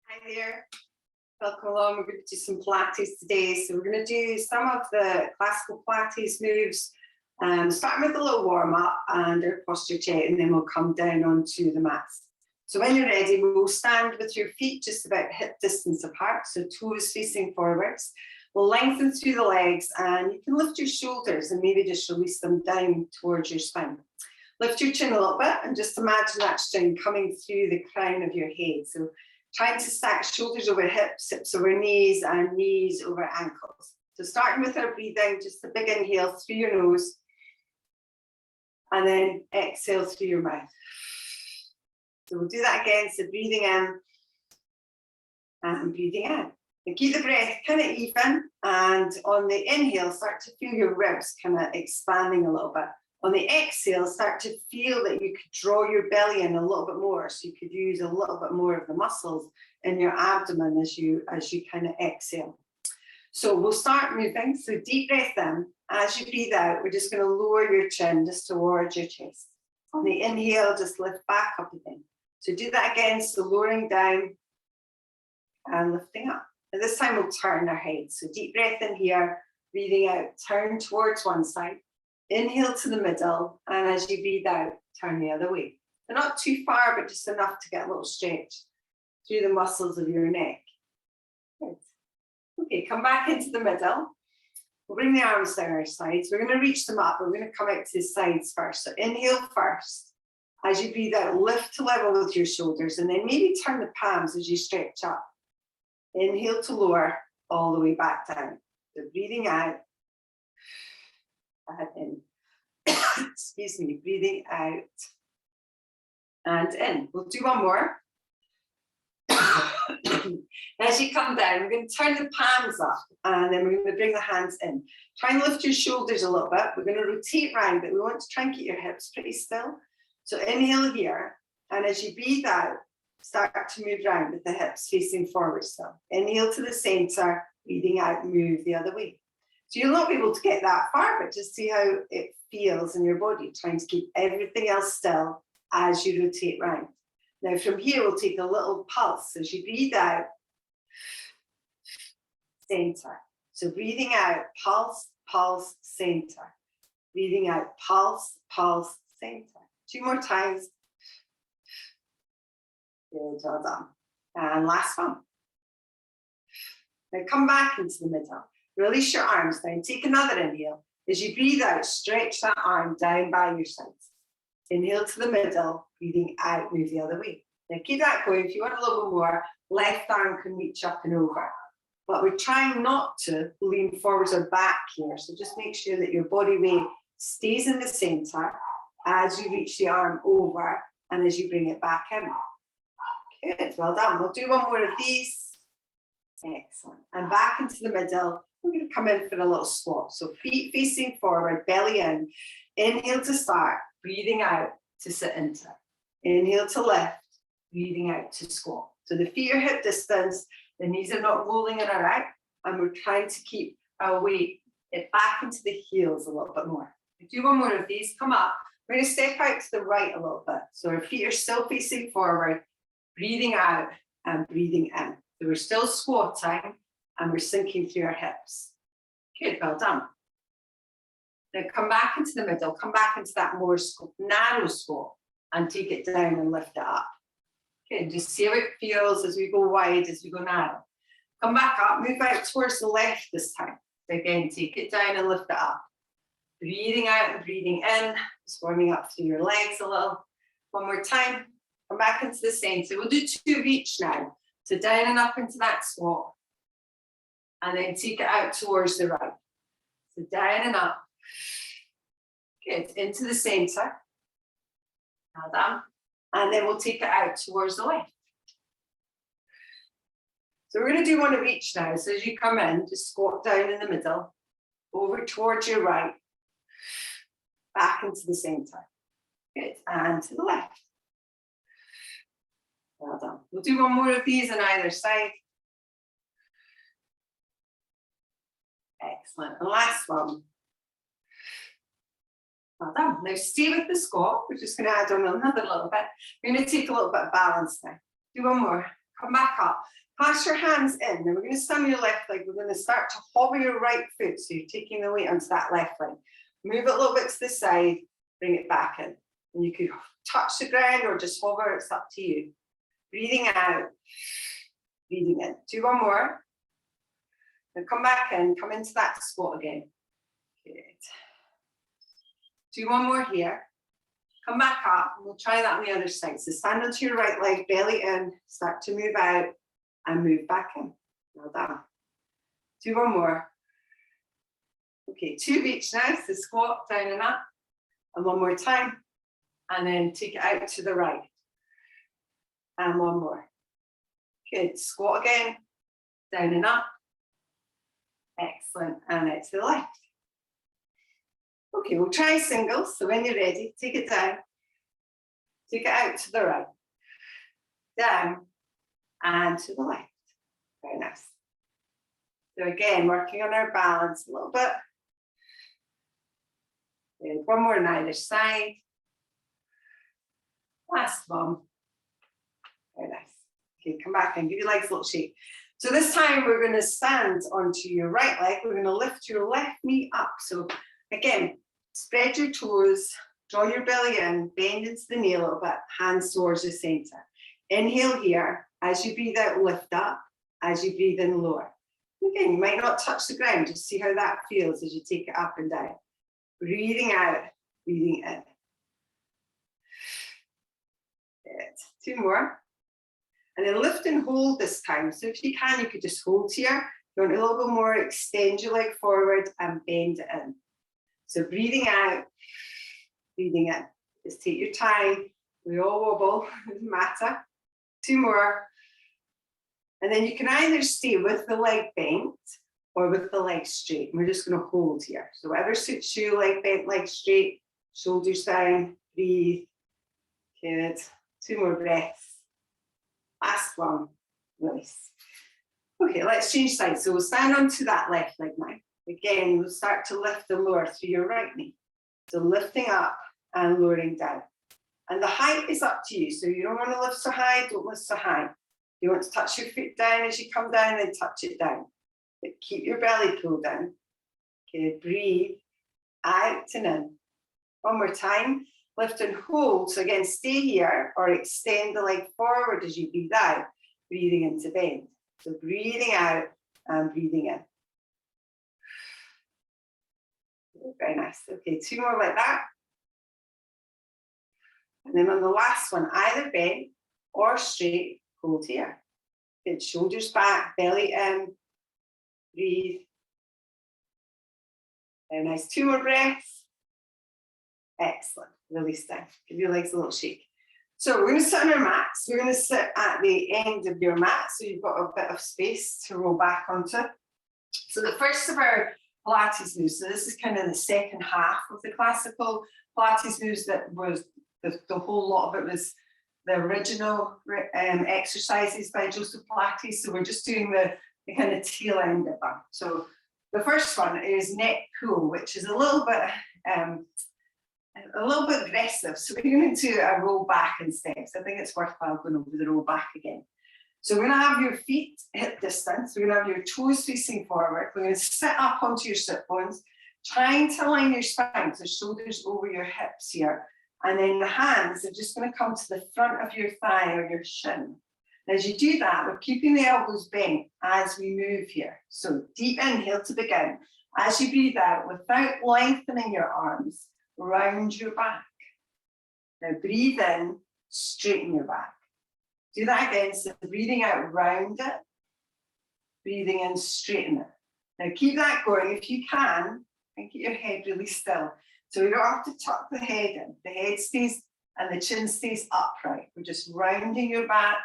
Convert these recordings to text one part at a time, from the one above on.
Hi there, welcome along. We're going to do some Pilates today. So we're going to do some of the classical Pilates moves, starting with a little warm up and our posture check, and then we'll come down onto the mats. So when you're ready, we'll stand with your feet just about hip distance apart, so toes facing forwards. We'll lengthen through the legs, and you can lift your shoulders and maybe just release them down towards your spine. Lift your chin a little bit and just imagine that string coming through the crown of your head. So trying to stack shoulders over hips, hips over knees, and knees over ankles. So starting with our breathing, just a big inhale through your nose, and then exhale through your mouth. So we'll do that again. So breathing in and breathing out. And keep the breath kind of even, and on the inhale, start to feel your ribs kind of expanding a little bit. On the exhale, start to feel that you could draw your belly in a little bit more, so you could use a little bit more of the muscles in your abdomen as you kind of exhale. So we'll start moving. So deep breath in. As you breathe out, we're just going to lower your chin just towards your chest. On the inhale, just lift back up again. So do that again. So lowering down and lifting up. And this time we'll turn our head. So deep breath in here, breathing out, turn towards one side. Inhale to the middle, and as you breathe out, turn the other way. So not too far, but just enough to get a little stretch through the muscles of your neck. Good. Okay, come back into the middle. We'll bring the arms down our sides. We're going to reach them up. We're going to come out to the sides first. So inhale first. As you breathe out, lift to level with your shoulders, and then maybe turn the palms as you stretch up. Inhale to lower all the way back down. So breathing out. In. Excuse me, breathing out and in. We'll do one more. As you come down, we're going to turn the palms up, and then we're going to bring the hands in. Try and lift your shoulders a little bit. We're going to rotate round, but we want to try and keep your hips pretty still. So inhale here, and as you breathe out, start to move around with the hips facing forward. So inhale to the center, breathing out, move the other way. So you'll not be able to get that far, but just see how it feels in your body, trying to keep everything else still as you rotate round. Now from here, we'll take a little pulse. As you breathe out, center. So breathing out, pulse, pulse, center. Breathing out, pulse, pulse, center. 2 more times. Good, well done. And last one. Now come back into the middle. Release your arms down. Take another inhale. As you breathe out, stretch that arm down by your sides. Inhale to the middle, breathing out, move the other way. Now keep that going. If you want a little bit more, left arm can reach up and over. But we're trying not to lean forwards or back here. So just make sure that your body weight stays in the center as you reach the arm over and as you bring it back in. Good, well done. We'll do one more of these. Excellent. And back into the middle. We're going to come in for a little squat. So feet facing forward, belly in. Inhale to start, breathing out to sit into. Inhale to lift, breathing out to squat. So the feet are hip distance, the knees are not rolling in or out, and we're trying to keep our weight back into the heels a little bit more. We do one more of these, come up. We're going to step out to the right a little bit. So our feet are still facing forward, breathing out and breathing in. So we're still squatting, and we're sinking through our hips. Good, well done. Now come back into the middle, come back into that more narrow squat and take it down and lift it up. Good, just see how it feels as we go wide, as we go narrow. Come back up, move out towards the left this time. So again, take it down and lift it up. Breathing out and breathing in, just warming up through your legs a little. One more time, come back into the center. We'll do 2 of each now. So down and up into that squat. And then take it out towards the right. So down and up. Good, into the center. Well done. And then we'll take it out towards the left. So we're going to do one of each now. So as you come in, just squat down in the middle, over towards your right, back into the center. Good, and to the left. Well done. We'll do one more of these on either side. Excellent. And last one. Well done. Now stay with the squat. We're just going to add on another little bit. We're going to take a little bit of balance now. Do one more. Come back up. Pass your hands in. Now we're going to stand on your left leg. We're going to start to hover your right foot. So you're taking the weight onto that left leg. Move it a little bit to the side. Bring it back in. And you could touch the ground or just hover. It's up to you. Breathing out. Breathing in. Do one more. Now come back in. Come into that squat again. Good. Do one more here. Come back up. We'll try that on the other side. So stand onto your right leg, belly in, start to move out and move back in. Well done. Do one more. Okay, 2 each now. So squat, down and up. And one more time. And then take it out to the right. And one more. Good. Squat again, down and up. Excellent. And out to the left. Okay, we'll try singles. So when you're ready, take it down. Take it out to the right. Down and to the left. Very nice. So again, working on our balance a little bit. Good. One more on either side. Last one. Very nice. Okay, come back and give your legs a little shake. So this time we're going to stand onto your right leg. We're going to lift your left knee up. So again, spread your toes, draw your belly in, bend into the knee a little bit, hands towards the center. Inhale here. As you breathe out, lift up. As you breathe in, lower. Again, you might not touch the ground. Just see how that feels as you take it up and down. Breathing out, breathing in. Good. 2 more. And then lift and hold this time. So if you can, you could just hold here. If you want a little bit more, extend your leg forward and bend it in. So breathing out, breathing in. Just take your time. We all wobble, doesn't matter. 2 more. And then you can either stay with the leg bent or with the leg straight. And we're just going to hold here. So whatever suits you, leg bent, leg straight, shoulders down, breathe. Good. 2 more breaths. Last one, release. Okay, let's change sides. So we'll stand onto that left leg now. Again, we'll start to lift and lower through your right knee. So lifting up and lowering down. And the height is up to you. So you don't want to lift so high, don't lift so high. You want to touch your foot down as you come down, then touch it down. But keep your belly pulled down. Okay, breathe out and in. One more time. Lift and hold. So again, stay here or extend the leg forward as you breathe out, breathing into bend. So breathing out and breathing in. Very nice. Okay, 2 more like that. And then on the last one, either bent or straight, hold here. Good. Shoulders back, belly in. Breathe. Very nice. 2 more breaths. Excellent. Release down. Give your legs a little shake. So we're going to sit on our mats. We're going to sit at the end of your mat, so you've got a bit of space to roll back onto. So the first of our Pilates moves, so this is kind of the second half of the classical Pilates moves. That was the whole lot of it was the original exercises by Joseph Pilates. So we're just doing the kind of tail end of them. So the first one is neck pull, which is a little bit aggressive. So we're going to do a roll back in steps. I think it's worthwhile going over the roll back again. So we're going to have your feet hip distance. We're going to have your toes facing forward. We're going to sit up onto your sit bones, trying to align your spine, so shoulders over your hips here. And then the hands are just going to come to the front of your thigh or your shin. And as you do that, we're keeping the elbows bent as we move here. So deep inhale to begin. As you breathe out, without lengthening your arms, round your back. Now breathe in, straighten your back. Do that again. So breathing out, round it. Breathing in, straighten it. Now keep that going if you can, and keep your head really still. So we don't have to tuck the head in. The head stays and the chin stays upright. We're just rounding your back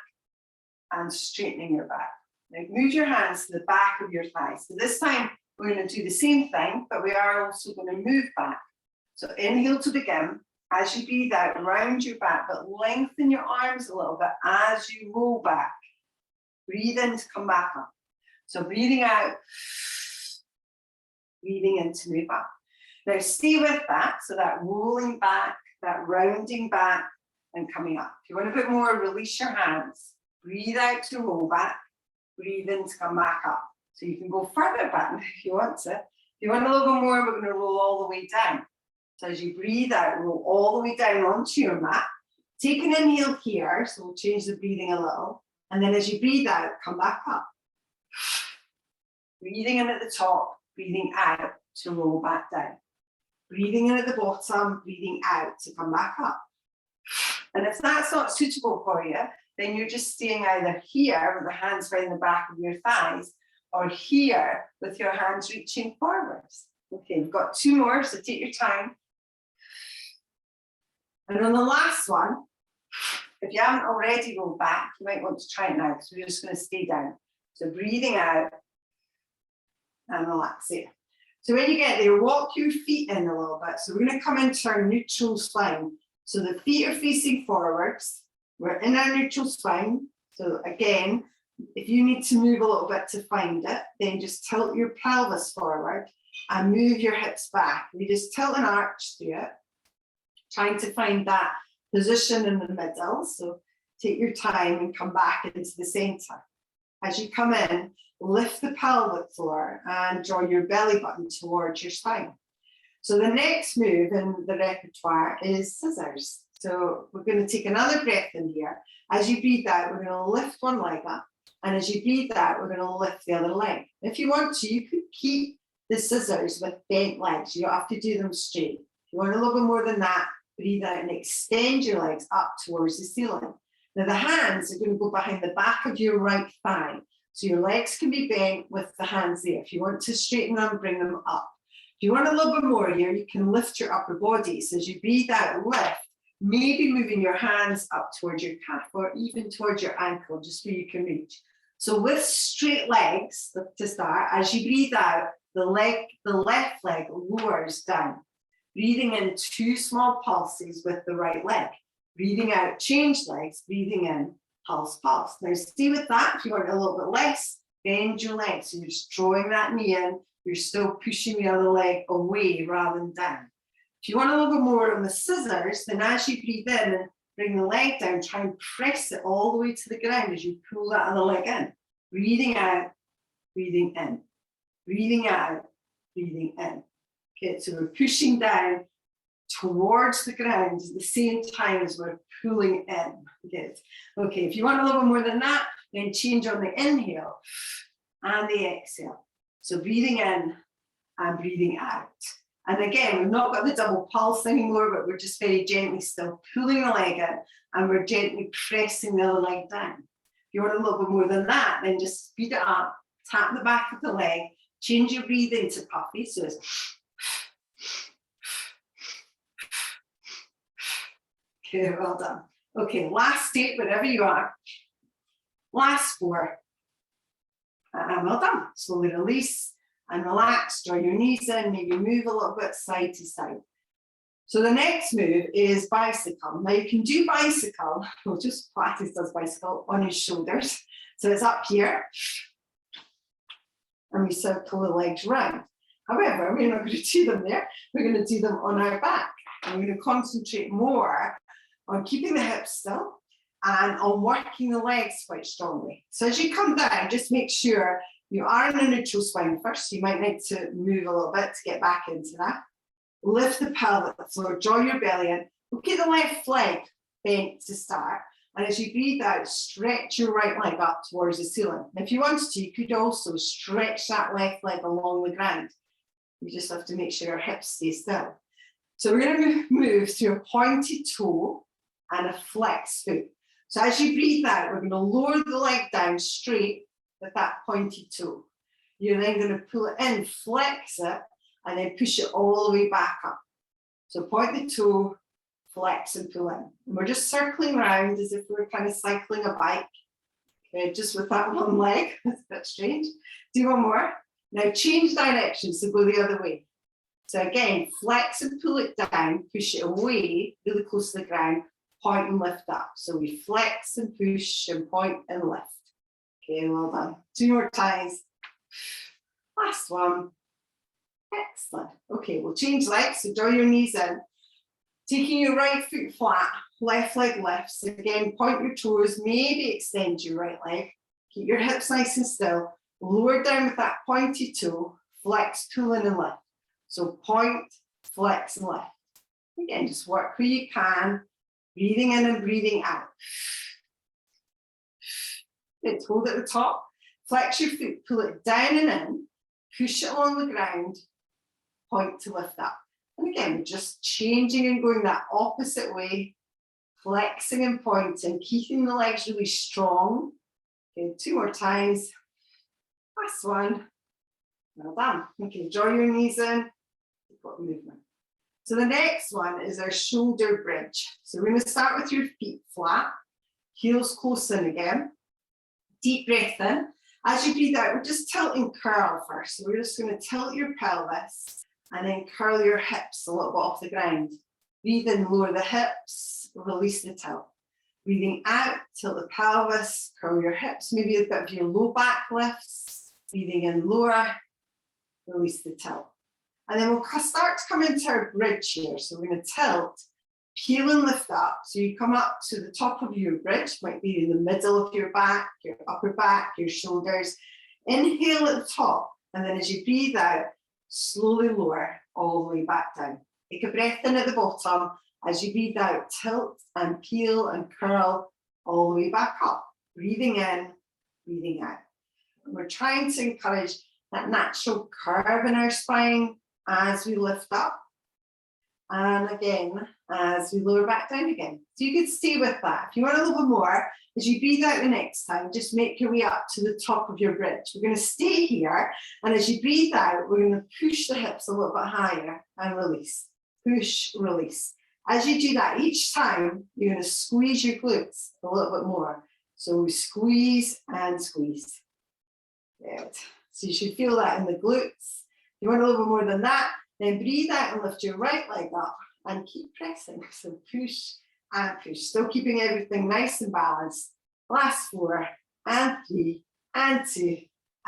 and straightening your back. Now move your hands to the back of your thighs. So this time we're going to do the same thing, but we are also going to move back. So inhale to begin. As you breathe out, round your back, but lengthen your arms a little bit as you roll back. Breathe in to come back up. So breathing out, breathing in to move up. Now stay with that, so that rolling back, that rounding back and coming up. If you want a bit more, release your hands Breathe out to roll back. Breathe in to come back up. So you can go further back if you want to. If you want a little bit more, we're going to roll all the way down. So as you breathe out, roll all the way down onto your mat. Take an inhale here, so we'll change the breathing a little. And then as you breathe out, come back up. Breathing in at the top, breathing out to roll back down. Breathing in at the bottom, breathing out to come back up. And if that's not suitable for you, then you're just staying either here with the hands behind the back of your thighs or here with your hands reaching forwards. Okay, we've got 2 more, so take your time. And on the last one, if you haven't already rolled back, you might want to try it now because we're just going to stay down. So breathing out and relaxing. So when you get there, walk your feet in a little bit. So we're going to come into our neutral spine. So the feet are facing forwards. We're in our neutral spine. So again, if you need to move a little bit to find it, then just tilt your pelvis forward and move your hips back. You just tilt and arch through it, trying to find that position in the middle. So take your time and come back into the center. As you come in, lift the pelvic floor and draw your belly button towards your spine. So the next move in the repertoire is scissors. So we're going to take another breath in here. As you breathe out, we're going to lift one leg up. And as you breathe out, we're going to lift the other leg. If you want to, you could keep the scissors with bent legs. You don't have to do them straight. If you want a little bit more than that, breathe out and extend your legs up towards the ceiling. Now the hands are going to go behind the back of your right thigh. So your legs can be bent with the hands there. If you want to straighten them, bring them up. If you want a little bit more here, you can lift your upper body. So as you breathe out, lift, maybe moving your hands up towards your calf or even towards your ankle, just where you can reach. So with straight legs, to start, as you breathe out, the left leg lowers down. Breathing in 2 small pulses with the right leg. Breathing out, change legs, breathing in, pulse, pulse. Now stay with that. If you want a little bit less, bend your legs. So you're just drawing that knee in. You're still pushing the other leg away rather than down. If you want a little bit more on the scissors, then as you breathe in and bring the leg down, try and press it all the way to the ground as you pull that other leg in. Breathing out, breathing in. Breathing out, breathing in. Okay, so we're pushing down towards the ground at the same time as we're pulling in. Good. Okay, if you want a little more than that, then change on the inhale and the exhale. So breathing in and breathing out. And again, we've not got the double pulse anymore, but we're just very gently still pulling the leg in and we're gently pressing the other leg down. If you want a little bit more than that, then just speed it up, tap the back of the leg, change your breathing to puffy. So it's okay, well done. Okay, last state, wherever you are. Last 4. And well done. Slowly release and relax. Draw your knees in, maybe move a little bit side to side. So the next move is bicycle. Now you can do bicycle, well, just Pilates does bicycle on his shoulders. So it's up here. And we circle the legs round. However, we're not going to do them there. We're going to do them on our back. And we're going to concentrate more on keeping the hips still and on working the legs quite strongly. So as you come down, just make sure you are in a neutral spine first. You might need to move a little bit to get back into that. Lift the pelvic floor, draw your belly in. We'll get the left leg bent to start. And as you breathe out, stretch your right leg up towards the ceiling. And if you wanted to, you could also stretch that left leg along the ground. You just have to make sure your hips stay still. So we're going to move through a pointed toe and a flex foot. So as you breathe out, we're going to lower the leg down straight with that pointed toe. You're then going to pull it in, flex it, and then push it all the way back up. So point the toe, flex and pull in. And we're just circling around as if we're kind of cycling a bike. Okay, just with that one leg. That's a bit strange. Do one more. Now change direction, so go the other way. So again, flex and pull it down, push it away, really close to the ground, point and lift up. So we flex and push and point and lift. Okay, well done. 2 more times. Last one. Excellent. Okay, we'll change legs. So draw your knees in. Taking your right foot flat, left leg lifts. Again, point your toes, maybe extend your right leg. Keep your hips nice and still. Lower down with that pointy toe, flex, pull in and lift. So point, flex and lift. Again, just work where you can, breathing in and breathing out. Good, hold at the top, flex your foot, pull it down and in, push it along the ground, point to lift up. And again, just changing and going that opposite way, flexing and pointing, keeping the legs really strong. Okay, 2 more times. Last one. Well done. Okay, draw your knees in. You've got movement. So the next one is our shoulder bridge. So we're going to start with your feet flat, heels close in again. Deep breath in. As you breathe out, we're just tilt and curl first. So we're just going to tilt your pelvis and then curl your hips a little bit off the ground. Breathe in, lower the hips, release the tilt. Breathing out, tilt the pelvis, curl your hips, maybe a bit of your low back lifts. Breathing in, lower, release the tilt. And then we'll start to come into our bridge here. So we're going to tilt, peel and lift up. So you come up to the top of your bridge, might be in the middle of your back, your upper back, your shoulders. Inhale at the top, and then as you breathe out, slowly lower all the way back down. Take a breath in at the bottom. As you breathe out, tilt and peel and curl all the way back up. Breathing in, breathing out. And we're trying to encourage that natural curve in our spine as we lift up. And again, as we lower back down again. So you could stay with that. If you want a little bit more, as you breathe out the next time, just make your way up to the top of your bridge. We're going to stay here. And as you breathe out, we're going to push the hips a little bit higher and release. Push, release. As you do that, each time, you're going to squeeze your glutes a little bit more. So we squeeze and squeeze. Good. So you should feel that in the glutes. If you want a little bit more than that, then breathe out and lift your right leg up and keep pressing. So push and push. Still keeping everything nice and balanced. Last 4 and 3 and 2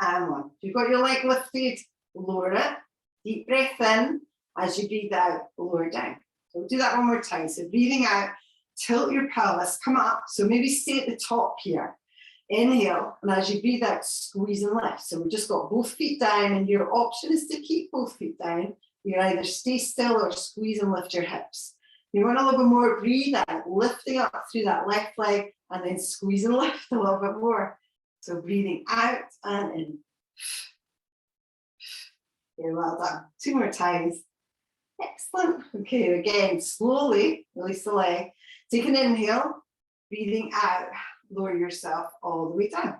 and 1. If you've got your leg lifted, lower it. Deep breath in. As you breathe out, lower down. So we'll do that one more time. So breathing out, tilt your pelvis, come up. So maybe stay at the top here. Inhale, and as you breathe out, squeeze and lift. So we've just got both feet down, and your option is to keep both feet down. You either stay still or squeeze and lift your hips. You want a little bit more, breathe out, lifting up through that left leg, and then squeeze and lift a little bit more. So breathing out and in. Okay, well done. 2 more times. Excellent. Okay, again, slowly release the leg. Take an inhale, breathing out, lower yourself all the way down.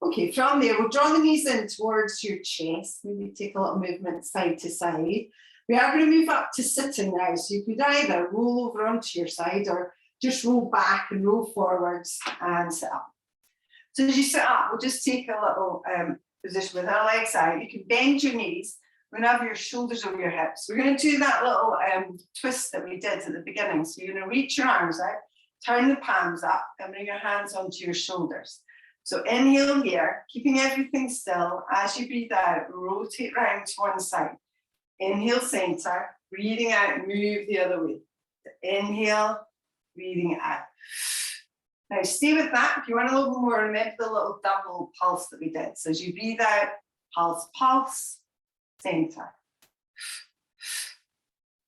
Okay, from there, we'll draw the knees in towards your chest. Maybe take a little movement side to side. We are going to move up to sitting now. So you could either roll over onto your side or just roll back and roll forwards and sit up. So as you sit up, we'll just take a little position with our legs out. You can bend your knees. We're going to have your shoulders over your hips. We're going to do that little twist that we did at the beginning. So you're going to reach your arms out, turn the palms up, and bring your hands onto your shoulders. So inhale here, keeping everything still. As you breathe out, rotate round to one side. Inhale, center. Breathing out, move the other way. Inhale, breathing out. Now stay with that. If you want a little bit more, remember the little double pulse that we did. So as you breathe out, pulse, pulse. Center,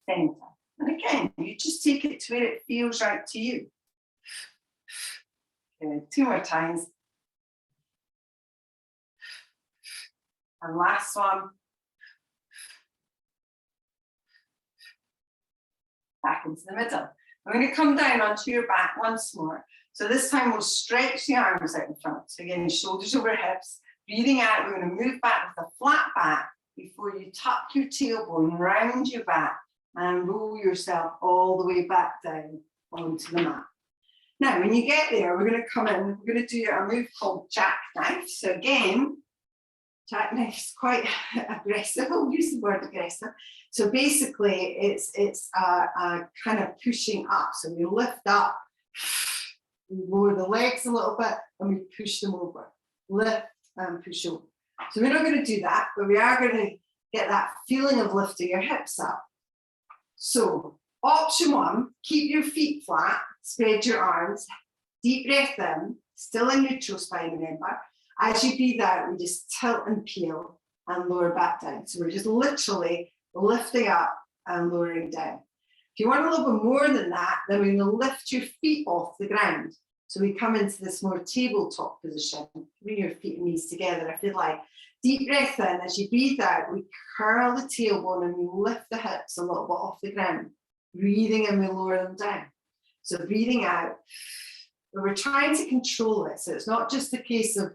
center. And again, you just take it to where it feels right to you. Okay, 2 more times. And last one. Back into the middle. I'm going to come down onto your back once more. So this time we'll stretch the arms out in front. So again, shoulders over hips. Breathing out, we're going to move back with a flat back before you tuck your tailbone round your back and roll yourself all the way back down onto the mat. Now, when you get there, we're going to come in, we're going to do a move called Jackknife. So again, Jackknife is quite aggressive. I'll use the word aggressive. So basically, it's a kind of pushing up. So we lift up, we lower the legs a little bit, and we push them over. Lift and push over. So we're not going to do that, but we are going to get that feeling of lifting your hips up. So Option one, keep your feet flat, spread your arms, deep breath in, still in neutral spine, remember. As you breathe out, we just tilt and peel and lower back down. So we're just literally lifting up and lowering down. If you want a little bit more than that, then we're going to lift your feet off the ground. So we come into this more tabletop position, bring your feet and knees together, if you like. Deep breath in, as you breathe out, we curl the tailbone and we lift the hips a little bit off the ground. Breathing in, we lower them down. So breathing out, but we're trying to control it. So it's not just a case of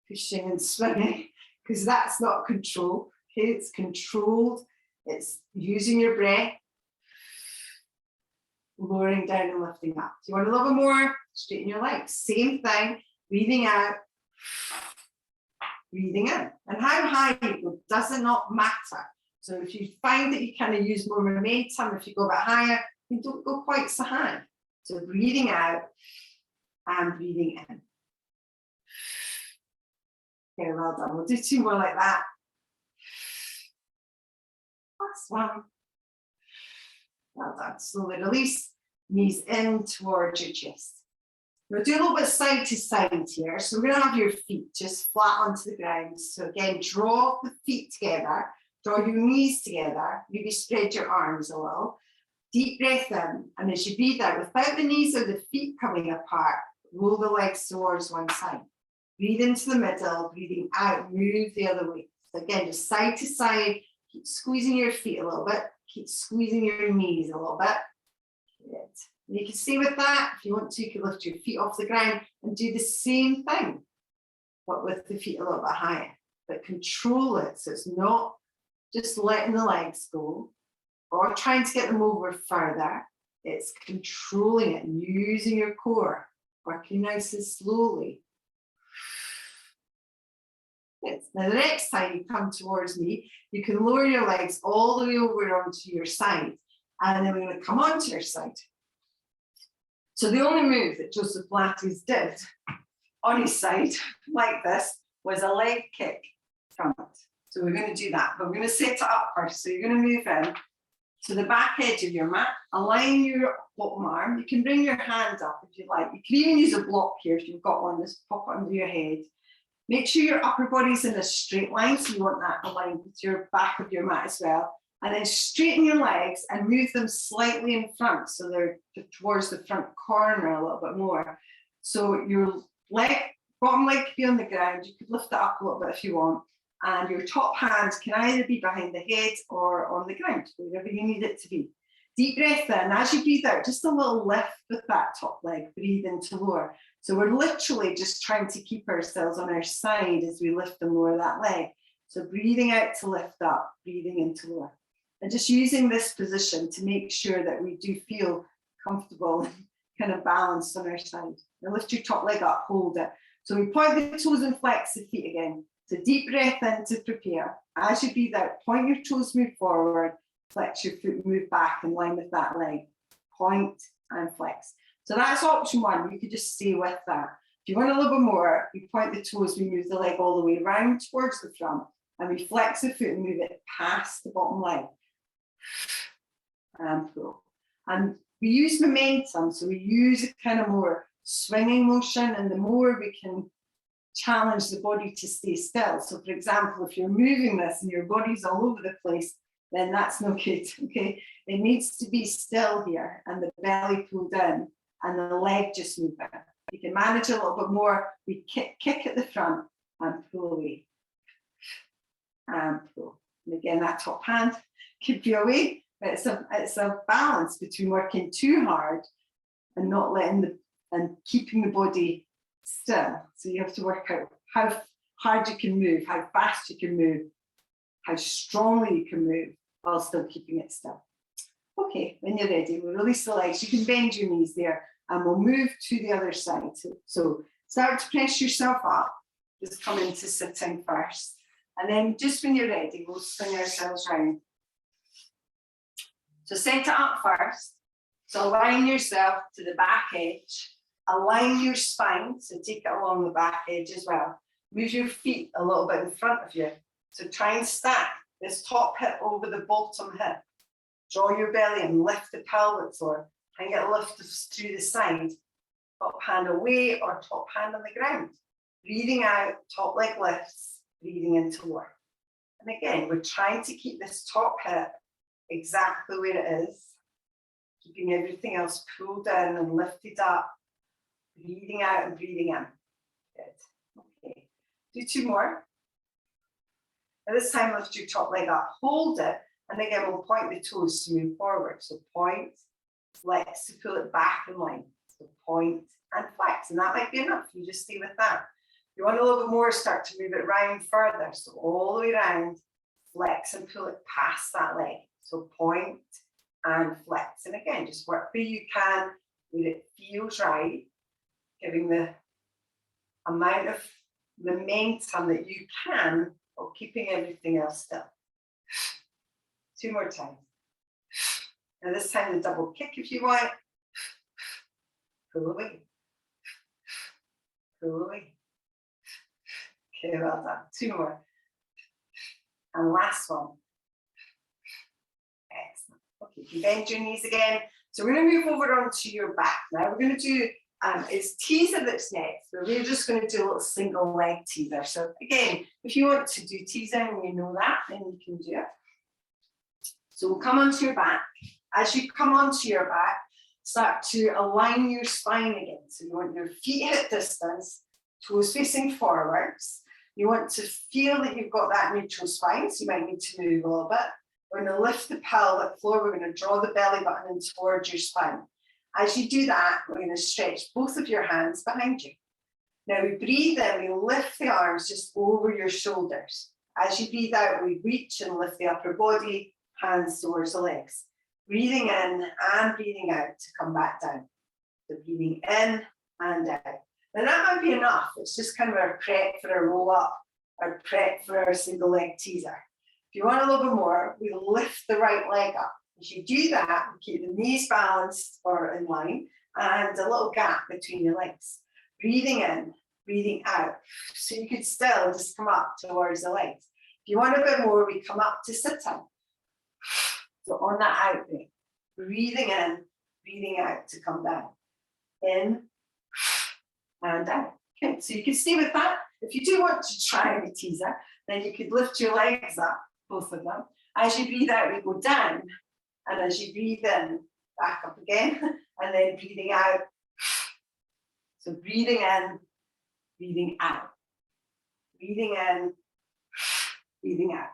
pushing and swinging, because that's not control. Okay, it's controlled. It's using your breath, lowering down and lifting up. If you want a little bit more, straighten your legs. Same thing, breathing out, breathing in. And how high you go does not matter. So if you find that you kind of use more momentum, if you go a bit higher, you don't go quite so high. So breathing out and breathing in. Okay, well done. We'll do two more like that. Last one. Well done. Slowly release, knees in towards your chest. We'll do a little bit side to side here. So we're going to have your feet just flat onto the ground. So again, draw the feet together, draw your knees together, maybe spread your arms a little. Deep breath in, and as you breathe out, without the knees or the feet coming apart, roll the legs towards one side. Breathe into the middle, breathing out, move the other way. So again, just side to side, keep squeezing your feet a little bit, keep squeezing your knees a little bit. Good. And you can stay with that. If you want to, you can lift your feet off the ground and do the same thing, but with the feet a little bit higher. But control it, so it's not just letting the legs go or trying to get them over further. It's controlling it, using your core, working nice and slowly. Good. Now the next time you come towards me, you can lower your legs all the way over onto your side, and then we're going to come onto your side. So the only move that Joseph Pilates did on his side, like this, was a leg kick from it. So we're going to do that, but we're going to set it up first. So you're going to move in to the back edge of your mat, align your bottom arm. You can bring your hand up if you like. You can even use a block here if you've got one, just pop it under your head. Make sure your upper body's in a straight line, so you want that aligned with your back of your mat as well. And then straighten your legs and move them slightly in front, so they're towards the front corner a little bit more. So your leg, bottom leg could be on the ground. You could lift it up a little bit if you want. And your top hand can either be behind the head or on the ground, wherever you need it to be. Deep breath in. As you breathe out, just a little lift with that top leg. Breathe into lower. So we're literally just trying to keep ourselves on our side as we lift and lower that leg. So breathing out to lift up, breathing into lower. And just using this position to make sure that we do feel comfortable and kind of balanced on our side. Now lift your top leg up, hold it. So we point the toes and flex the feet again. So deep breath in to prepare. As you breathe out, point your toes, move forward, flex your foot, move back in line with that leg. Point and flex. So that's option one. You could just stay with that. If you want a little bit more, we point the toes, we move the leg all the way around towards the front, and we flex the foot and move it past the bottom leg. And pull. And we use momentum, so we use a kind of more swinging motion, and the more we can challenge the body to stay still. So for example, if you're moving this and your body's all over the place, then that's no good, okay? It needs to be still here and the belly pulled in and the leg just moving. You can manage a little bit more. We kick at the front and pull away. And pull. And again, that top hand could be away, but it's a balance between working too hard and not letting and keeping the body still. So you have to work out how hard you can move, how fast you can move, how strongly you can move while still keeping it still. Okay, when you're ready, we'll release the legs. You can bend your knees there and we'll move to the other side. So start to press yourself up. Just come into sitting first. And then just when you're ready, we'll swing ourselves round. So set it up first. So align yourself to the back edge. Align your spine, so take it along the back edge as well. Move your feet a little bit in front of you. So try and stack this top hip over the bottom hip. Draw your belly and lift the pelvic floor. Try and get a lift through the side. Top hand away or top hand on the ground. Breathing out, top leg lifts, breathing into lower. And again, we're trying to keep this top hip exactly where it is, keeping everything else pulled down and lifted up. Breathing out and breathing in. Good. Okay. Do 2 more. Now this time lift your top leg up, hold it, and again we'll point the toes to move forward. So point, flex to pull it back in line. So point and flex, and that might be enough. You just stay with that. If you want a little bit more, start to move it round further. So all the way around, flex and pull it past that leg. So point and flex. And again, just work where you can, where it feels right, giving the amount of momentum that you can while keeping everything else still. 2 more times. Now this time the double kick if you want. Pull away. Pull away. Okay, well done. 2 more. And last one. Excellent. Okay, you bend your knees again. So we're going to move over onto your back. Now we're going to do, it's teaser that's next. So we're just going to do a little single leg teaser. So again, if you want to do teaser and you know that, then you can do it. So we'll come onto your back. As you come onto your back, start to align your spine again. So you want your feet hip distance, toes facing forwards. You want to feel that you've got that neutral spine, so you might need to move a little bit. We're going to lift the pelvic floor. We're going to draw the belly button in towards your spine. As you do that, we're going to stretch both of your hands behind you. Now we breathe in, we lift the arms just over your shoulders. As you breathe out, we reach and lift the upper body, hands towards the legs. Breathing in and breathing out to come back down. So breathing in and out. Now that might be enough. It's just kind of our prep for a roll up, our prep for our single leg teaser. If you want a little bit more, we lift the right leg up. As you do that, keep the knees balanced or in line and a little gap between your legs. Breathing in, breathing out. So you could still just come up towards the legs. If you want a bit more, we come up to sitting. So on that out breath, breathing in, breathing out to come down. In and out. Okay, so you can stay with that. If you do want to try a teaser, then you could lift your legs up, both of them. As you breathe out, we go down. And as you breathe in, back up again. And then breathing out. So breathing in, breathing out. Breathing in, breathing out.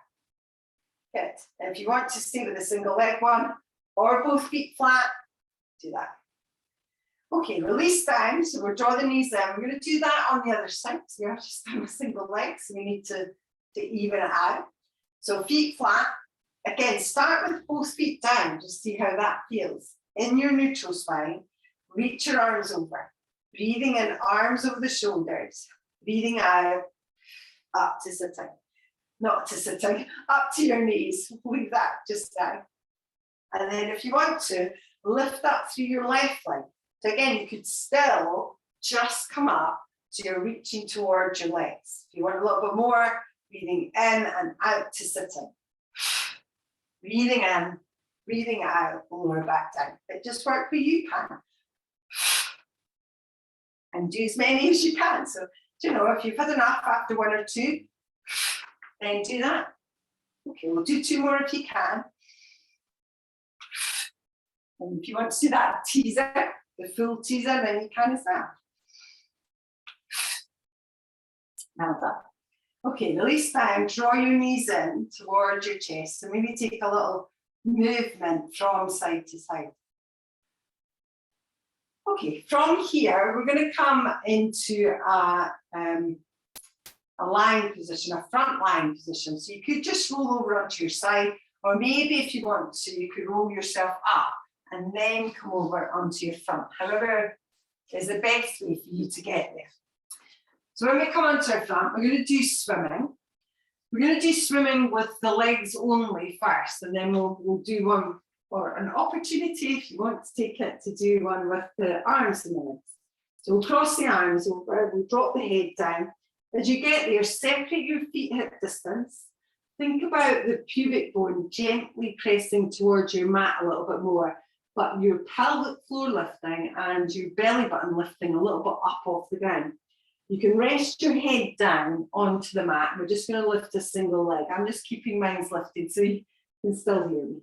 Good. And if you want to stay with a single leg one or both feet flat, do that. Okay, release down. So we'll draw the knees in. We're going to do that on the other side. So we have to stand with single leg. So we need to even it out. So feet flat. Again, start with both feet down. Just see how that feels. In your neutral spine, reach your arms over. Breathing in, arms over the shoulders. Breathing out, up to sitting. Not to sitting, up to your knees. Leave that just down. And then if you want to, lift up through your left leg. So again, you could still just come up so you're reaching towards your legs. If you want a little bit more, breathing in and out to sitting. Breathing in, breathing out, lower back down. But just work where you can. And do as many as you can. So, you know, if you've had enough after 1 or 2, then do that. Okay, we'll do 2 more if you can. And if you want to do that teaser, the full teaser, then you can as well. Now that. Okay, release down, draw your knees in towards your chest. So maybe take a little movement from side to side. Okay, from here, we're going to come into a lying position, a front lying position. So you could just roll over onto your side, or maybe if you want to, you could roll yourself up and then come over onto your front. However, is the best way for you to get there. So when we come onto our front, we're going to do swimming. We're going to do swimming with the legs only first, and then we'll do one, or an opportunity if you want to take it, to do one with the arms and the legs. So we'll cross the arms over, we'll drop the head down. As you get there, separate your feet hip distance, think about the pubic bone gently pressing towards your mat a little bit more, but your pelvic floor lifting and your belly button lifting a little bit up off the ground. You can rest your head down onto the mat. We're just going to lift a single leg. I'm just keeping mine lifted so you can still hear me.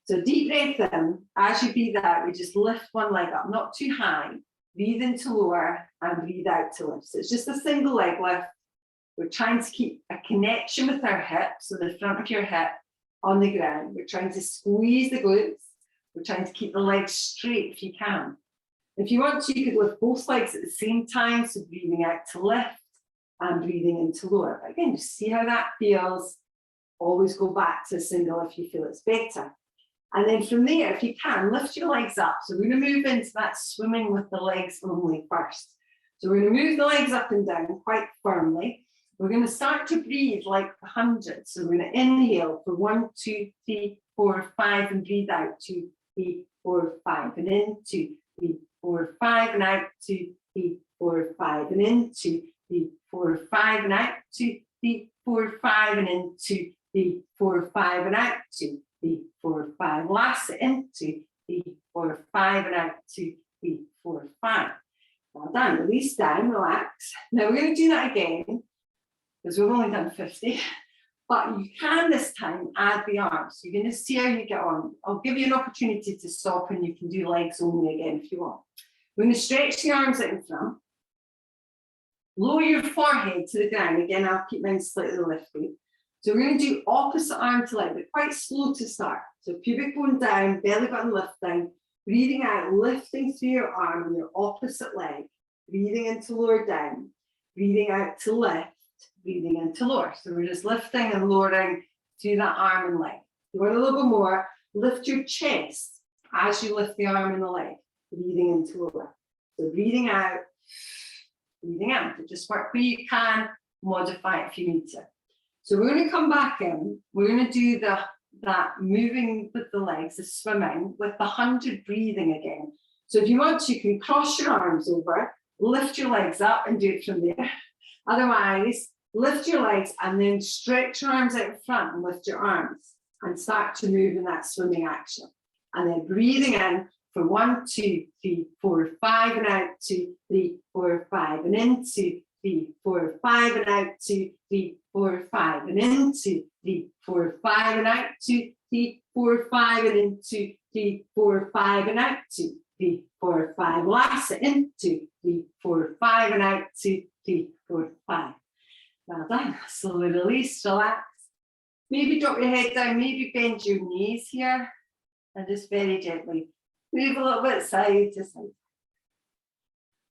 So deep breath in. As you breathe out, we just lift one leg up, not too high. Breathe in to lower and breathe out to lift. So it's just a single leg lift. We're trying to keep a connection with our hips, so the front of your hip on the ground. We're trying to squeeze the glutes. We're trying to keep the legs straight if you can. If you want to, you could lift both legs at the same time, so breathing out to lift and breathing in to lower. But again, just see how that feels. Always go back to a single if you feel it's better. And then from there, if you can, lift your legs up. So we're going to move into that swimming with the legs only first. So we're going to move the legs up and down quite firmly. We're going to start to breathe like 100. So we're going to inhale for 1, 2, 3, 4, 5, and breathe out 2, 3, 4, 5, and in 2, 3, 4, 5, and out 2, 3, 4, 5, and in 2, 3, 4, 5, and out 2, 3, 4, 5, and in 2, 3, 4, 5, and out 2, 3, 4, 5. Last in 2, 3, 4, 5, and out 2, 3, 4, 5. Well done. Release down, relax. Now we're going to do that again because we've only done 50. But you can this time add the arms. You're going to see how you get on. I'll give you an opportunity to stop and you can do legs only again if you want. We're going to stretch the arms out in front. Lower your forehead to the ground. Again, I'll keep mine slightly lifted. So we're going to do opposite arm to leg, but quite slow to start. So pubic bone down, belly button lifting, breathing out, lifting through your arm and your opposite leg, breathing into lower down, breathing out to lift, breathing into lower. So we're just lifting and lowering through that arm and leg. If you want a little bit more, lift your chest as you lift the arm and the leg, breathing into lower. So breathing out, breathing in. But just work where you can, modify it if you need to. So we're going to come back in. We're going to do that moving with the legs, the swimming with the 100 breathing again. So if you want to, you can cross your arms over, lift your legs up and do it from there. Otherwise, lift your legs and then stretch your arms out in front and lift your arms and start to move in that swimming action. And then breathing in for 1, 2, 3, 4, 5 and out 2, 3, 4, 5 and in 2, 3, 4, 5 and out 2, 3, 4, 5 and in 2, 3, 4, 5 and out 2, 3, 4, 5 and in 2, 3, 4, 5 and out 2, 3, 4, 5. Last in 2, 3, 4, 5 and out 2, 3, 4, 5. Well done. Slowly release, relax. Maybe drop your head down, maybe bend your knees here and just very gently move a little bit side to side.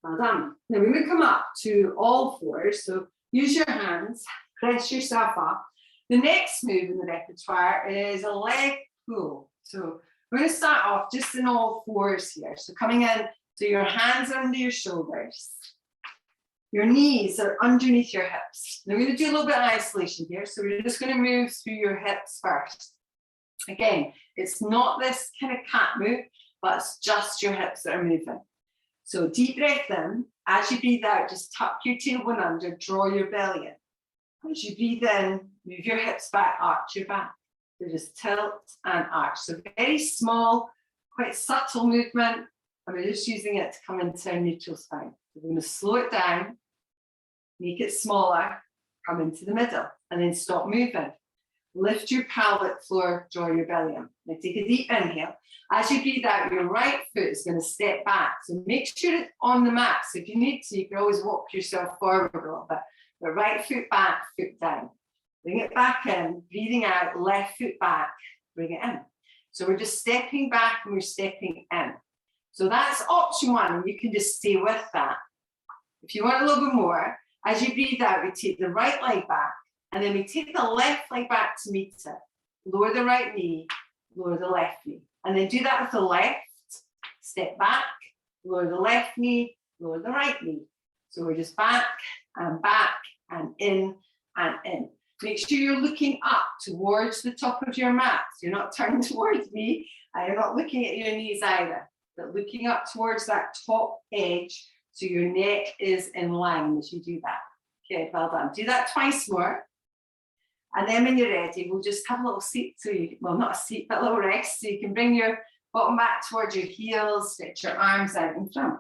Well done. Now we're going to come up to all fours. So use your hands, press yourself up. The next move in the repertoire is a leg pull. So we're going to start off just in all fours here. So coming in, so your hands are under your shoulders. Your knees are underneath your hips. Now we're going to do a little bit of isolation here. So we're just going to move through your hips first. Again, it's not this kind of cat move, but it's just your hips that are moving. So deep breath in. As you breathe out, just tuck your tailbone under, draw your belly in. As you breathe in, move your hips back, arch your back. So just tilt and arch. So very small, quite subtle movement. And we're just using it to come into our neutral spine. We're going to slow it down, make it smaller, come into the middle, and then stop moving. Lift your pelvic floor, draw your belly in. Now take a deep inhale. As you breathe out, your right foot is going to step back. So make sure it's on the mat. So if you need to, you can always walk yourself forward a little bit. The right foot back, foot down. Bring it back in, breathing out, left foot back, bring it in. So we're just stepping back and we're stepping in. So that's option one, and you can just stay with that. If you want a little bit more, as you breathe out, we take the right leg back, and then we take the left leg back to meet it. Lower the right knee, lower the left knee. And then do that with the left, step back, lower the left knee, lower the right knee. So we're just back and in and in. Make sure you're looking up towards the top of your mat. So you're not turning towards me, and you're not looking at your knees either, but looking up towards that top edge so your neck is in line as you do that. Okay, well done. Do that twice more. And then when you're ready, we'll just have a little seat, so you, well, not a seat, but a little rest, so you can bring your bottom back towards your heels, stretch your arms out in front.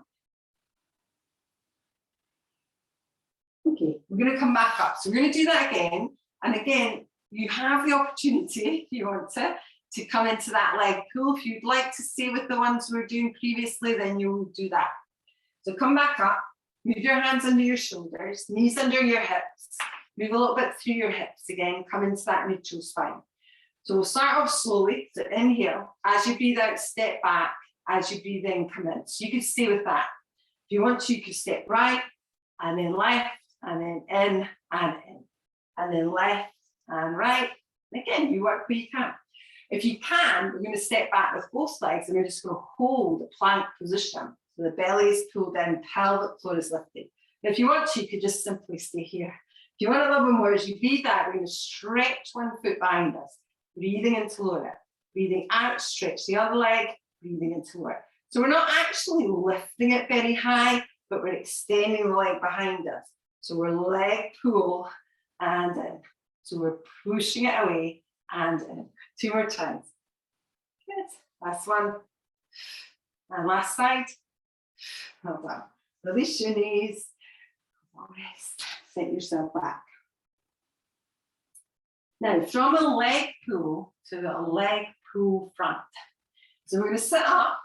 Okay, we're going to come back up. So we're going to do that again. And again, you have the opportunity, if you want to come into that leg pull. If you'd like to stay with the ones we were doing previously, then you'll do that. So come back up, move your hands under your shoulders, knees under your hips, move a little bit through your hips again, come into that neutral spine. So we'll start off slowly, so inhale, as you breathe out, step back, as you breathe in, come in. So you can stay with that. If you want to, you can step right, and then left, and then in, and then left, and right. And again, you work where you can. If you can, we're going to step back with both legs, and we're just going to hold the plank position. So the belly is pulled in, pelvic floor is lifted. If you want to, you could just simply stay here. If you want a little bit more, as you breathe out, we're going to stretch one foot behind us, breathing into lower it, breathing out, stretch the other leg, breathing into lower it. So we're not actually lifting it very high, but we're extending the leg behind us. So we're leg pull and in. So we're pushing it away and in. 2 more times. Good. Last one. And last side. Well done. Release your knees. Rest. Set yourself back. Now, from a leg pull to a leg pull front. So we're going to sit up.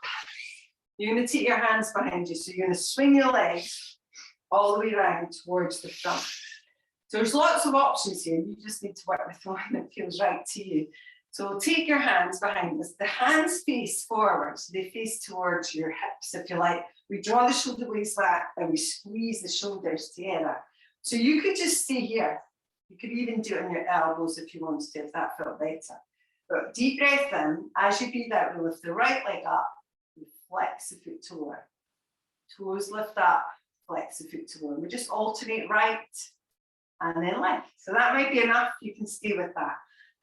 You're going to take your hands behind you. So you're going to swing your legs all the way around towards the front. So there's lots of options here. You just need to work with one that feels right to you. So take your hands behind us. The hands face forward, so they face towards your hips, if you like. We draw the shoulder blades back and we squeeze the shoulders together. So you could just stay here. You could even do it on your elbows if you wanted to, if that felt better. But deep breath in. As you breathe out, we lift the right leg up. We flex the foot to lower. Toes lift up, flex the foot to lower. We just alternate right and then left. So that might be enough. You can stay with that.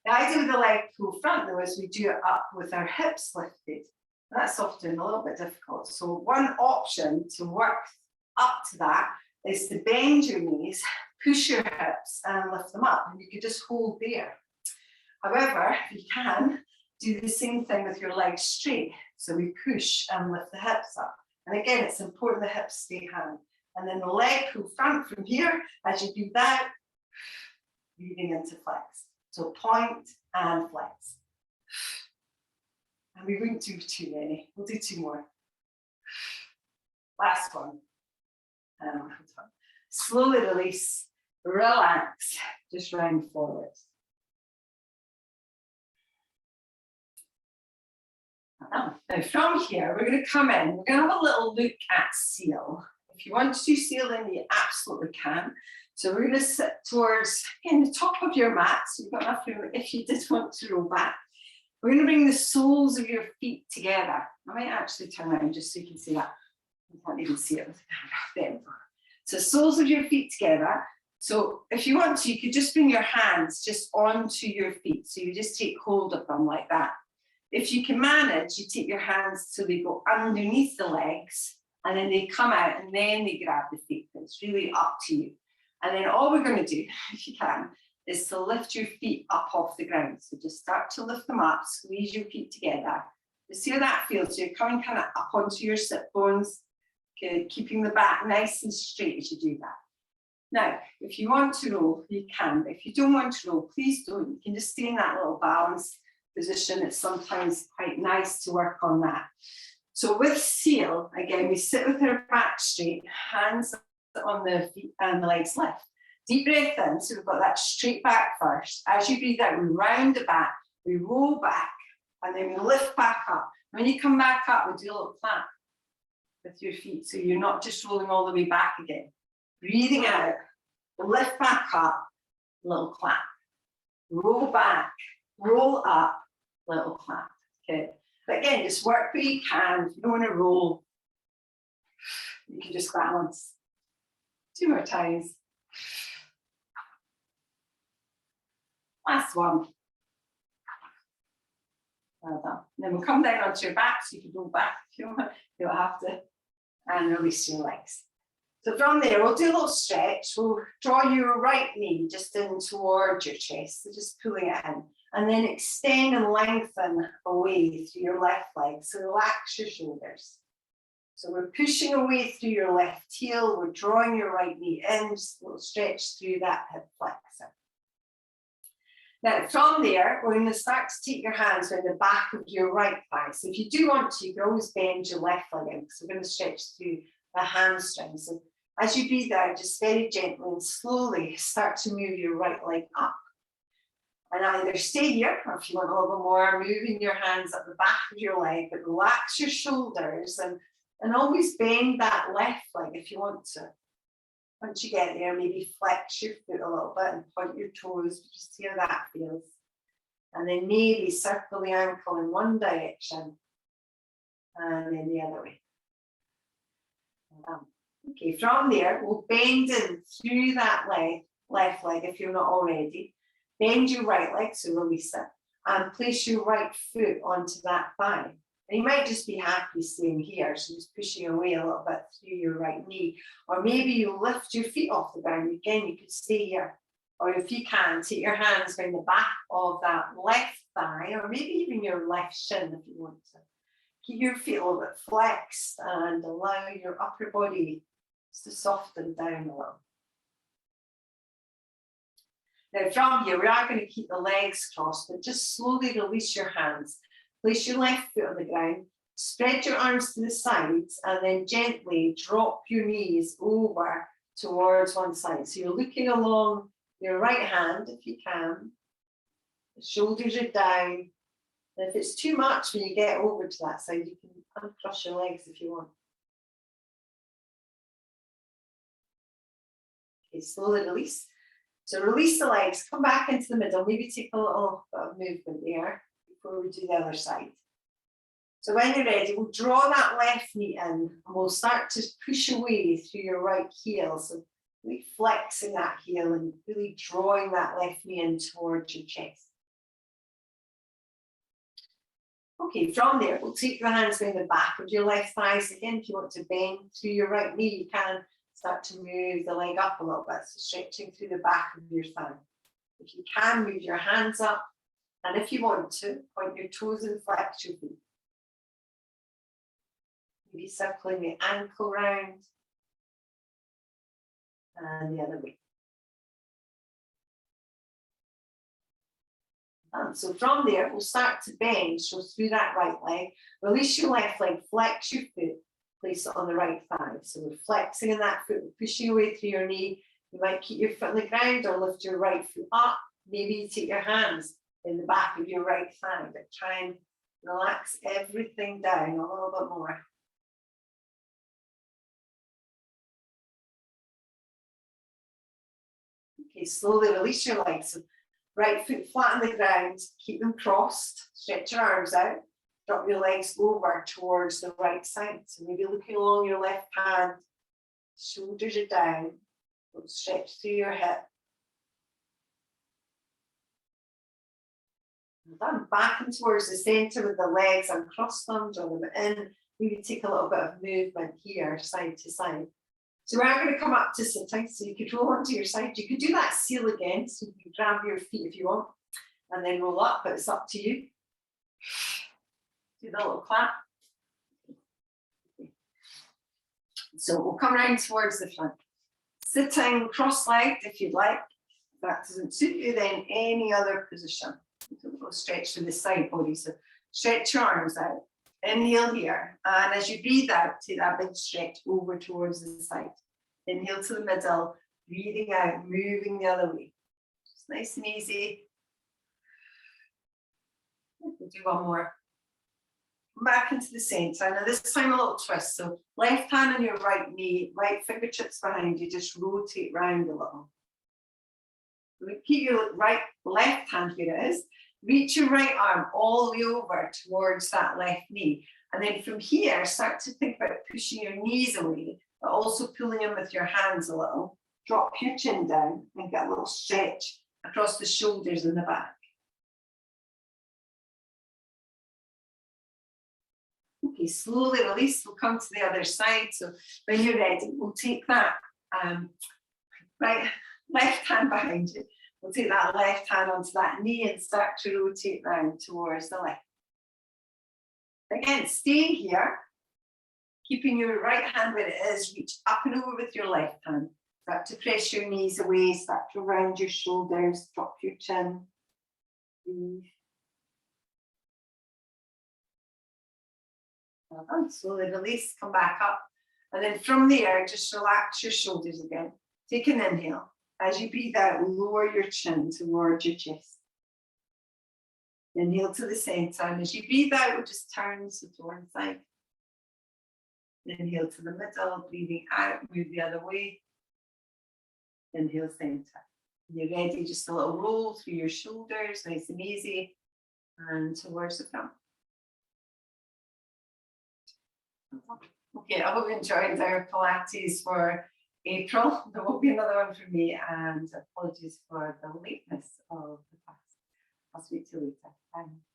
The idea with the leg pull front, though, is we do it up with our hips lifted. That's often a little bit difficult. So one option to work up to that is to bend your knees, push your hips and lift them up. And you could just hold there. However, if you can, do the same thing with your legs straight. So we push and lift the hips up. And again, it's important the hips stay high. And then the leg pull front from here, as you breathe out, breathing into flex. So point and flex. And we won't do too many. We'll do 2 more. Last one. Slowly release, relax, just round forward. Now from here, we're going to come in. We're going to have a little look at seal. If you want to do seal, then you absolutely can. So we're going to sit towards, again, the top of your mat. So you've got enough room if you did want to roll back. We're going to bring the soles of your feet together. I might actually turn around just so you can see that. You can't even see it with the camera. So soles of your feet together. So if you want to, you could just bring your hands just onto your feet. So you just take hold of them like that. If you can manage, you take your hands so they go underneath the legs and then they come out and then they grab the feet. It's really up to you. And then all we're going to do, if you can, is to lift your feet up off the ground. So just start to lift them up, squeeze your feet together. Just see how that feels. So you're coming kind of up onto your sit bones, okay, keeping the back nice and straight as you do that. Now, if you want to roll, you can. But if you don't want to roll, please don't. You can just stay in that little balance position. It's sometimes quite nice to work on that. So with seal, again, we sit with our back straight, hands on the feet and the legs left. Deep breath in, so we've got that straight back first. As you breathe out, we round the back, we roll back, and then we lift back up. When you come back up, we do a little clap with your feet, so you're not just rolling all the way back again. Breathing out, lift back up, little clap. Roll back, roll up, little clap. Okay. But again, just work where you can. If you don't want to roll, you can just balance. 2 more times. Last one. Well done. And then we'll come down onto your back so you can roll back if you want. You don't have to. And release your legs. So from there, we'll do a little stretch. We'll draw your right knee just in towards your chest, so just pulling it in. And then extend and lengthen away through your left leg. So relax your shoulders. So we're pushing away through your left heel. We're drawing your right knee in, just a little stretch through that hip flexor. Now from there, we're going to start to take your hands around the back of your right thigh. So if you do want to, you can always bend your left leg in, because we're going to stretch through the hamstring. So as you breathe out, just very gently and slowly start to move your right leg up. And either stay here, or if you want a little bit more, moving your hands up the back of your leg, but relax your shoulders and always bend that left leg if you want to. Once you get there, maybe flex your foot a little bit and point your toes, just see how that feels. And then maybe circle the ankle in one direction and then the other way. Okay, from there, we'll bend in through that left leg if you're not already. Bend your right leg, so release it, and place your right foot onto that thigh. And you might just be happy staying here, so just pushing away a little bit through your right knee. Or maybe you lift your feet off the ground. Again, you could stay here. Or if you can, take your hands around the back of that left thigh, or maybe even your left shin if you want to. Keep your feet a little bit flexed and allow your upper body to soften down a little. Now from here, we are going to keep the legs crossed, but just slowly release your hands. Place your left foot on the ground, spread your arms to the sides, and then gently drop your knees over towards one side. So you're looking along your right hand if you can. The shoulders are down. And if it's too much when you get over to that side, you can uncross your legs if you want. Okay, slowly release. So release the legs, come back into the middle, maybe take a little bit of movement there before we do the other side. So when you're ready, we'll draw that left knee in and we'll start to push away through your right heel. So really flexing that heel and really drawing that left knee in towards your chest. Okay, from there, we'll take your hands around the back of your left thighs. Again, if you want to bend through your right knee, you can start to move the leg up a little bit, so stretching through the back of your thigh. If you can, move your hands up, and if you want to, point your toes and flex your feet. Maybe circling the ankle round, and the other way. So from there, we'll start to bend, so through that right leg, release your left leg, flex your foot, place it on the right thigh. So we're flexing in that foot, pushing away through your knee. You might keep your foot on the ground or lift your right foot up. Maybe you take your hands in the back of your right thigh, but try and relax everything down a little bit more. Okay, slowly release your legs. So right foot flat on the ground, keep them crossed, stretch your arms out. Drop your legs over towards the right side. So maybe looking along your left hand, shoulders are down, stretch through your hip. Done. Back and towards the center with the legs, uncross them, draw them in. Maybe take a little bit of movement here, side to side. So we're going to come up to sitting, so you could roll onto your side. You could do that seal again, so you can grab your feet if you want, and then roll up, but it's up to you. Do the little clap. So we'll come around towards the front. Sitting cross-legged if you'd like. If that doesn't suit you, then any other position. We'll stretch through the side body. So stretch your arms out. Inhale here. And as you breathe out, take that big stretch over towards the side. Inhale to the middle. Breathing out, moving the other way. Just nice and easy. We'll do one more. Back into the center. Now this time a little twist. So left hand on your right knee, right fingertips behind you, just rotate round a little. Keep your left hand, here it is. Reach your right arm all the way over towards that left knee. And then from here, start to think about pushing your knees away, but also pulling in with your hands a little. Drop your chin down and get a little stretch across the shoulders and the back. Okay, slowly release. We'll come to the other side. So when you're ready, we'll take that left hand behind you. We'll take that left hand onto that knee and start to rotate round towards the left. Again, staying here, keeping your right hand where it is, reach up and over with your left hand. Start to press your knees away, start to round your shoulders, drop your chin. Breathe. Well done. Slowly release, come back up. And then from there, just relax your shoulders again. Take an inhale. As you breathe out, lower your chin towards your chest. Inhale to the center. And as you breathe out, we'll just turn to one side. Inhale to the middle, breathing out, move the other way. Inhale, center. When you're ready, just a little roll through your shoulders, nice and easy, and towards the front. Okay, I hope you enjoyed our Pilates for April. There will be another one for me, and apologies for the lateness of the class. I'll speak to you later. Bye.